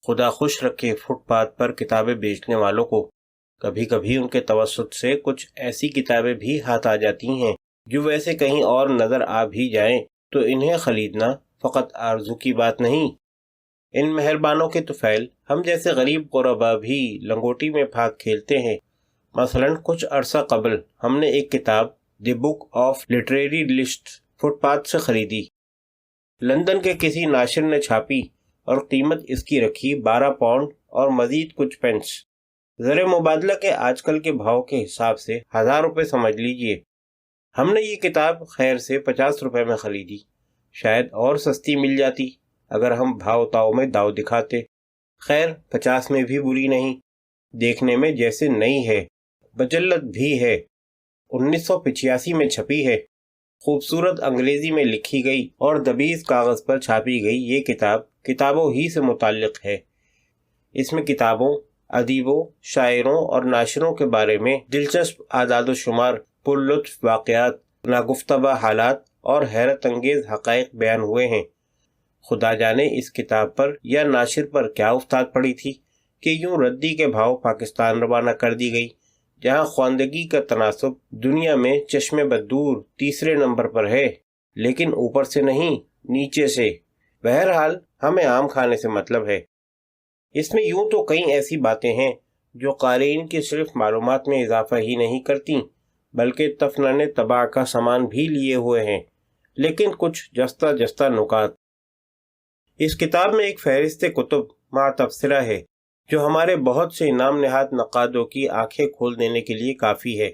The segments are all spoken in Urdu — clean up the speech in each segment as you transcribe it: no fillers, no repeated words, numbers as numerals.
خدا خوش رکھے فٹ پاتھ پر کتابیں بیچنے والوں کو۔ کبھی کبھی ان کے توسط سے کچھ ایسی کتابیں بھی ہاتھ آ جاتی ہیں جو ویسے کہیں اور نظر آ بھی جائیں تو انہیں خریدنا فقط آرزو کی بات نہیں۔ ان مہربانوں کے طفیل ہم جیسے غریب غربا بھی لنگوٹی میں بھاگ کھیلتے ہیں۔ مثلا کچھ عرصہ قبل ہم نے ایک کتاب the book of literary list footpath سے خریدی۔ لندن کے کسی ناشر نے چھاپی اور قیمت اس کی رکھی 12 پاؤنڈ اور مزید کچھ پینس۔ زر مبادلہ کے آج کل کے بھاؤ کے حساب سے 1000 روپے سمجھ لیجئے۔ ہم نے یہ کتاب خیر سے 50 روپے میں خریدی۔ شاید اور سستی مل جاتی اگر ہم بھاؤ تاؤ میں داؤ دکھاتے۔ خیر 50 میں بھی بری نہیں، دیکھنے میں جیسے نئی ہے، بجلت بھی ہے۔ 1985 میں چھپی ہے۔ خوبصورت انگریزی میں لکھی گئی اور دبیز کاغذ پر چھاپی گئی یہ کتاب کتابوں ہی سے متعلق ہے۔ اس میں کتابوں، ادیبوں، شاعروں اور ناشروں کے بارے میں دلچسپ اعداد و شمار، پر لطف واقعات، ناگفتہ حالات اور حیرت انگیز حقائق بیان ہوئے ہیں۔ خدا جانے اس کتاب پر یا ناشر پر کیا افتاد پڑی تھی کہ یوں ردی کے بھاؤ پاکستان روانہ کر دی گئی، جہاں خواندگی کا تناسب دنیا میں چشمے بدور تیسرے نمبر پر ہے، لیکن اوپر سے نہیں، نیچے سے۔ بہرحال ہمیں عام کھانے سے مطلب ہے۔ اس میں یوں تو کئی ایسی باتیں ہیں جو قارئین کی صرف معلومات میں اضافہ ہی نہیں کرتی بلکہ تفنن طبع کا سامان بھی لیے ہوئے ہیں، لیکن کچھ جستہ جستہ نکات۔ اس کتاب میں ایک فہرست کتب مع تبصرہ ہے جو ہمارے بہت سے انعام نہاد نقادوں کی آنکھیں کھول دینے کے لیے کافی ہے۔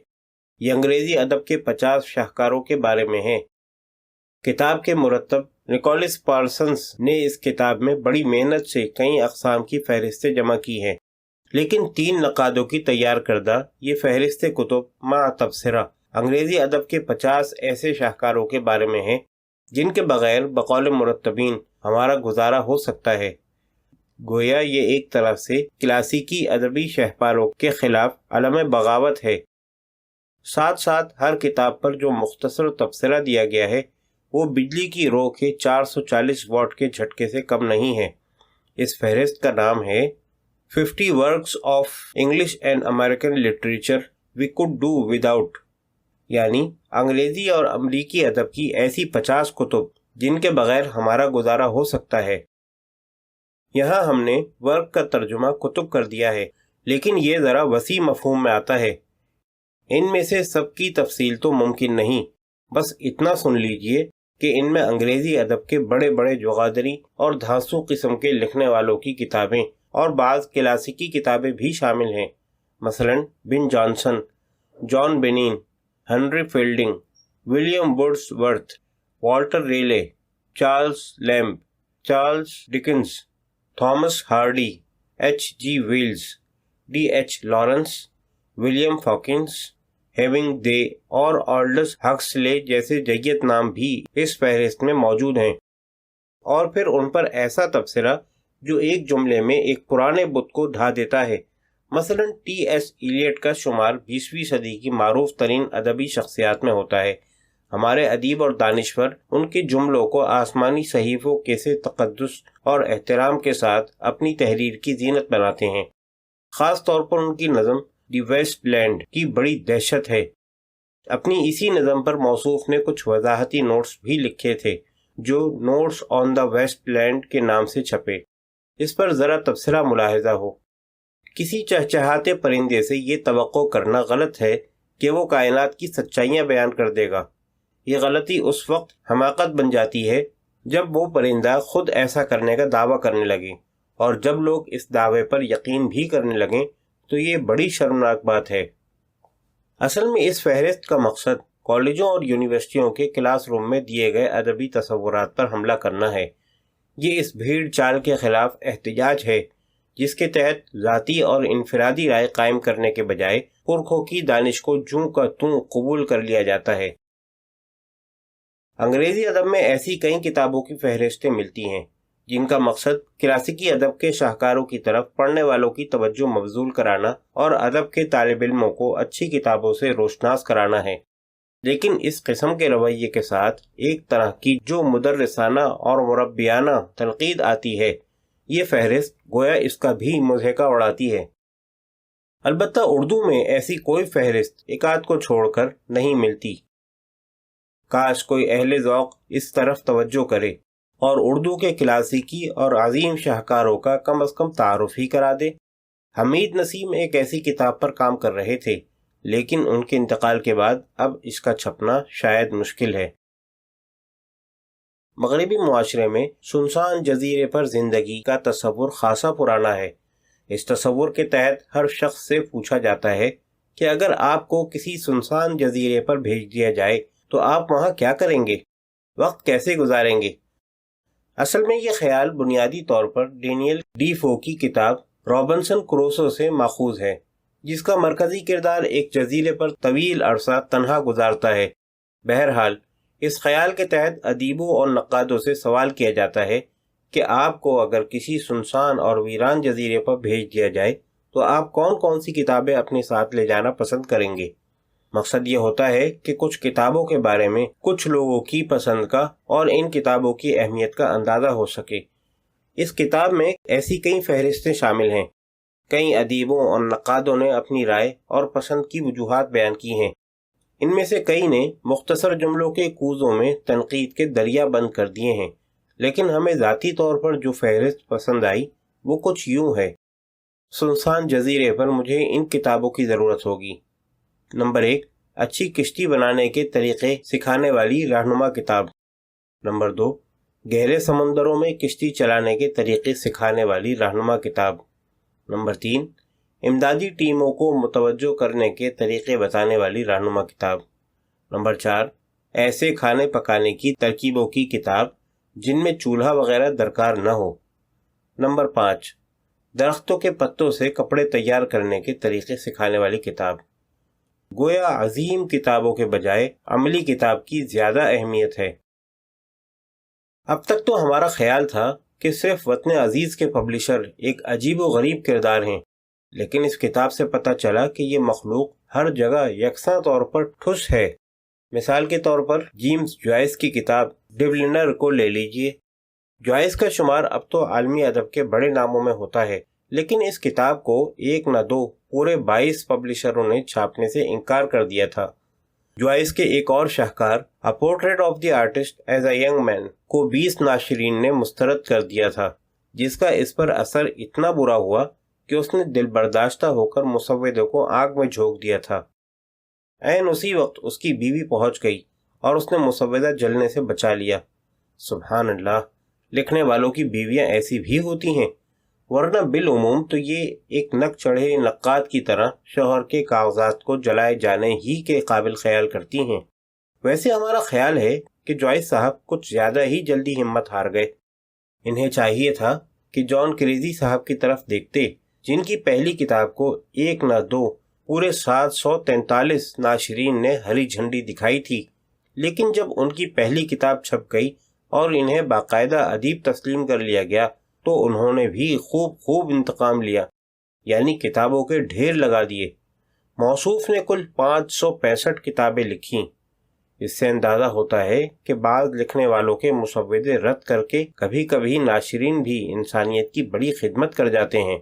یہ انگریزی ادب کے 50 شاہکاروں کے بارے میں ہے۔ کتاب کے مرتب نکولس پارسنس نے اس کتاب میں بڑی محنت سے کئی اقسام کی فہرستیں جمع کی ہیں، لیکن 3 نقادوں کی تیار کردہ یہ فہرست کتب مع تبصرہ انگریزی ادب کے 50 ایسے شاہکاروں کے بارے میں ہے جن کے بغیر بقول مرتبین ہمارا گزارا ہو سکتا ہے۔ گویا یہ ایک طرح سے کلاسیکی ادبی شہپاروں کے خلاف علم بغاوت ہے۔ ساتھ ساتھ ہر کتاب پر جو مختصر تبصرہ دیا گیا ہے وہ بجلی کی رو کے 440 واٹ کے جھٹکے سے کم نہیں ہے۔ اس فہرست کا نام ہے 50 Works of English and American Literature We Could Do Without، یعنی انگریزی اور امریکی ادب کی ایسی 50 کتب جن کے بغیر ہمارا گزارا ہو سکتا ہے۔ یہاں ہم نے ورک کا ترجمہ کتب کر دیا ہے، لیکن یہ ذرا وسیع مفہوم میں آتا ہے۔ ان میں سے سب کی تفصیل تو ممکن نہیں، بس اتنا سن لیجئے کہ ان میں انگریزی ادب کے بڑے بڑے جغادری اور دھانسو قسم کے لکھنے والوں کی کتابیں اور بعض کلاسیکی کتابیں بھی شامل ہیں، مثلا Ben Jonson, John Bunyan, Henry Fielding, William Wordsworth, Walter Raleigh, Charles Lamb, Charles Dickens, Thomas Hardy, H G Wells, D H Lawrence, William Faulkner, Hemingway اور آلڈس ہکسلے جیسے جیت نام بھی اس فہرست میں موجود ہیں، اور پھر ان پر ایسا تبصرہ جو ایک جملے میں ایک پرانے بت کو ڈھا دیتا ہے۔ مثلا ٹی ایس ایلیٹ کا شمار 20ویں صدی کی معروف ترین ادبی شخصیات میں ہوتا ہے۔ ہمارے ادیب اور دانشور ان کے جملوں کو آسمانی صحیفوں کے سے تقدس اور احترام کے ساتھ اپنی تحریر کی زینت بناتے ہیں۔ خاص طور پر ان کی نظم دی ویسٹ لینڈ کی بڑی دہشت ہے۔ اپنی اسی نظم پر موصوف نے کچھ وضاحتی نوٹس بھی لکھے تھے جو نوٹس آن دا ویسٹ لینڈ کے نام سے چھپے۔ اس پر ذرا تبصرہ ملاحظہ ہو۔ کسی چہچہاتے پرندے سے یہ توقع کرنا غلط ہے کہ وہ کائنات کی سچائیاں بیان کر دے گا۔ یہ غلطی اس وقت حماقت بن جاتی ہے جب وہ پرندہ خود ایسا کرنے کا دعویٰ کرنے لگے، اور جب لوگ اس دعوے پر یقین بھی کرنے لگیں تو یہ بڑی شرمناک بات ہے۔ اصل میں اس فہرست کا مقصد کالجوں اور یونیورسٹیوں کے کلاس روم میں دیے گئے ادبی تصورات پر حملہ کرنا ہے۔ یہ اس بھیڑ چال کے خلاف احتجاج ہے جس کے تحت ذاتی اور انفرادی رائے قائم کرنے کے بجائے پرکھوں کی دانش کو جوں کا توں قبول کر لیا جاتا ہے۔ انگریزی ادب میں ایسی کئی کتابوں کی فہرستیں ملتی ہیں جن کا مقصد کلاسیکی ادب کے شاہکاروں کی طرف پڑھنے والوں کی توجہ مبذول کرانا اور ادب کے طالب علموں کو اچھی کتابوں سے روشناس کرانا ہے، لیکن اس قسم کے رویے کے ساتھ ایک طرح کی جو مدرسانہ اور مربیانہ تنقید آتی ہے، یہ فہرست گویا اس کا بھی مضحکہ اڑاتی ہے۔ البتہ اردو میں ایسی کوئی فہرست ایک آدھ کو چھوڑ کر نہیں ملتی۔ کاش کوئی اہل ذوق اس طرف توجہ کرے اور اردو کے کلاسیکی اور عظیم شاہکاروں کا کم از کم تعارف ہی کرا دے۔ حمید نسیم ایک ایسی کتاب پر کام کر رہے تھے، لیکن ان کے انتقال کے بعد اب اس کا چھپنا شاید مشکل ہے۔ مغربی معاشرے میں سنسان جزیرے پر زندگی کا تصور خاصا پرانا ہے۔ اس تصور کے تحت ہر شخص سے پوچھا جاتا ہے کہ اگر آپ کو کسی سنسان جزیرے پر بھیج دیا جائے تو آپ وہاں کیا کریں گے، وقت کیسے گزاریں گے؟ اصل میں یہ خیال بنیادی طور پر ڈینیل ڈی فو کی کتاب رابنسن کروسو سے ماخوذ ہے، جس کا مرکزی کردار ایک جزیرے پر طویل عرصہ تنہا گزارتا ہے۔ بہرحال اس خیال کے تحت ادیبوں اور نقادوں سے سوال کیا جاتا ہے کہ آپ کو اگر کسی سنسان اور ویران جزیرے پر بھیج دیا جائے تو آپ کون کون سی کتابیں اپنے ساتھ لے جانا پسند کریں گے؟ مقصد یہ ہوتا ہے کہ کچھ کتابوں کے بارے میں کچھ لوگوں کی پسند کا اور ان کتابوں کی اہمیت کا اندازہ ہو سکے۔ اس کتاب میں ایسی کئی فہرستیں شامل ہیں۔ کئی ادیبوں اور نقادوں نے اپنی رائے اور پسند کی وجوہات بیان کی ہیں۔ ان میں سے کئی نے مختصر جملوں کے کوزوں میں تنقید کے دریا بند کر دیے ہیں، لیکن ہمیں ذاتی طور پر جو فہرست پسند آئی وہ کچھ یوں ہے۔ سنسان جزیرے پر مجھے ان کتابوں کی ضرورت ہوگی۔ نمبر 1، اچھی کشتی بنانے کے طریقے سکھانے والی رہنما کتاب۔ نمبر 2، گہرے سمندروں میں کشتی چلانے کے طریقے سکھانے والی رہنما کتاب۔ نمبر 3، امدادی ٹیموں کو متوجہ کرنے کے طریقے بتانے والی رہنما کتاب۔ نمبر 4، ایسے کھانے پکانے کی ترکیبوں کی کتاب جن میں چولہا وغیرہ درکار نہ ہو۔ نمبر 5، درختوں کے پتوں سے کپڑے تیار کرنے کے طریقے سکھانے والی کتاب۔ گویا عظیم کتابوں کے بجائے عملی کتاب کی زیادہ اہمیت ہے۔ اب تک تو ہمارا خیال تھا کہ صرف وطن عزیز کے پبلشر ایک عجیب و غریب کردار ہیں، لیکن اس کتاب سے پتہ چلا کہ یہ مخلوق ہر جگہ یکساں طور پر ٹھس ہے۔ مثال کے طور پر جیمز جوائس کی کتاب ڈیولنر کو لے لیجئے۔ جوائس کا شمار اب تو عالمی ادب کے بڑے ناموں میں ہوتا ہے، لیکن اس کتاب کو ایک نہ دو پورے 22 پبلشروں نے چھاپنے سے انکار کر دیا تھا۔ جوائس کے ایک اور شاہکار A Portrait of the Artist as a Young Man کو 20 ناشرین نے مسترد کر دیا تھا، جس کا اس پر اثر اتنا برا ہوا کہ اس نے دل برداشتہ ہو کر مسودے کو آگ میں جھونک دیا تھا۔ عین اسی وقت اس کی بیوی پہنچ گئی اور اس نے مسودہ جلنے سے بچا لیا۔ سبحان اللہ، لکھنے والوں کی بیویاں ایسی بھی ہوتی ہیں، ورنہ بالعموم تو یہ ایک نک چڑھے نقاد کی طرح شوہر کے کاغذات کو جلائے جانے ہی کے قابل خیال کرتی ہیں۔ ویسے ہمارا خیال ہے کہ جوائس صاحب کچھ زیادہ ہی جلدی ہمت ہار گئے۔ انہیں چاہیے تھا کہ جان کریزی صاحب کی طرف دیکھتے، جن کی پہلی کتاب کو ایک نہ دو پورے 743 ناشرین نے ہری جھنڈی دکھائی تھی، لیکن جب ان کی پہلی کتاب چھپ گئی اور انہیں باقاعدہ ادیب تسلیم کر لیا گیا تو انہوں نے بھی خوب انتقام لیا، یعنی کتابوں کے ڈھیر لگا دیے۔ موصوف نے کل 565 کتابیں لکھیں۔ اس سے اندازہ ہوتا ہے کہ بعض لکھنے والوں کے مسودے رد کر کے کبھی کبھی ناشرین بھی انسانیت کی بڑی خدمت کر جاتے ہیں۔